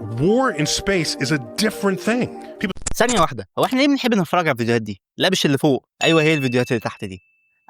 War in space is a different thing. ثانية واحدة، هو احنا ليه بنحب نتفرج على الفيديوهات دي؟ لا مش اللي فوق، ايوه هي الفيديوهات اللي تحت دي.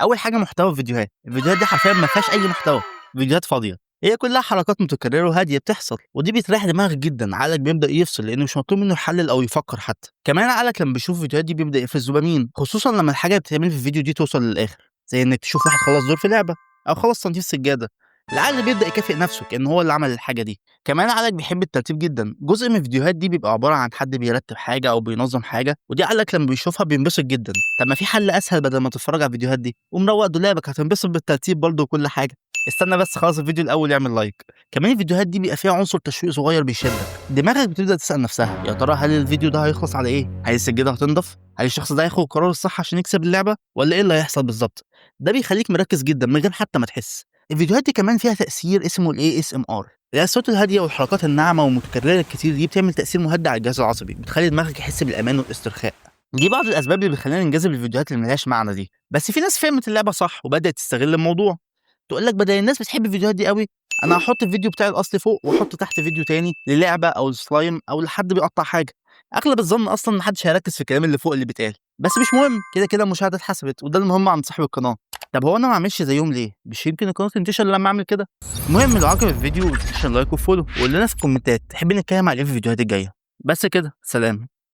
أول حاجة محتوى الفيديوهات، الفيديوهات دي حرفيا ما فيهاش أي محتوى، فيديوهات فاضية، هي كلها حركات متكررة وهادية بتحصل، ودي بتريح دماغك جدا، عقلك بيبدأ يفصل لأنه مش مطلوب منه يحلل أو يفكر حتى، كمان عقلك لما بيشوف الفيديوهات دي بيبدأ يفرز دوبامين، خصوصا لما الحاجة اللي بتتعمل في الفيديو دي توصل للآخر، زي إنك تشوف واحد خلص دور في لعبة أو خلص تنظيف سجادة، العقل بيبدأ يكافئ نفسه كأنه هو اللي عمل الحاجة دي. كمان عقلك بيحب الترتيب جدا، جزء من الفيديوهات دي بيبقى عباره عن حد بيرتب حاجه او بينظم حاجه، ودي عقلك لما بيشوفها بينبسط جدا. طب ما في حل اسهل بدل ما تتفرج على الفيديوهات دي؟ قوم روق دولابك، هتنبسط بالترتيب برضه وكل حاجه. استنى بس خلاص الفيديو الاول يعمل لايك. كمان الفيديوهات دي بيبقى فيها عنصر تشويق صغير بيشدك، دماغك بتبدا تسال نفسها يا ترى هل الفيديو ده هيخلص على ايه؟ هل السجاده هتنضف؟ هل الشخص ده هياخد القرار الصح عشان يكسب اللعبه؟ ولا ايه اللي هيحصل بالظبط؟ ده بيخليك مركز جدا من غير حتى ما تحس. الفيديوهات دي كمان فيها تأثير اسمه ال ASMR، اللي هي الصوت الهادية والحركات الناعمة والمتكررة الكتير دي بتعمل تأثير مهدئ على الجهاز العصبي، بتخلي دماغك يحس بالأمان والاسترخاء. دي بعض الأسباب اللي بتخلينا ننجذب للفيديوهات اللي ملهاش معنى دي، بس في ناس فهمت اللعبة صح وبدأت تستغل الموضوع، تقول لك بدل الناس بتحب الفيديوهات دي قوي، أنا هحط الفيديو بتاعي الأصلي فوق وأحط تحت فيديو تاني للعبة أو السلايم أو لحد بيقطع حاجة. أغلب الظن أصلا محدش هيركز في الكلام اللي فوق اللي بيتقال، بس مش مهم، كده كده المشاهدة اتحسبت وده المهم عند صاحب القناة. طب هو انا ما اعملش زيهم ليه؟ مش يمكن القناه تنتشر لما اعمل كده؟ المهم لو عجبك الفيديو ما تنساش لايك وفولو، وقول لنا في الكومنتات تحب نتكلم على ايه في الفيديوهات الجايه. بس كده، سلام.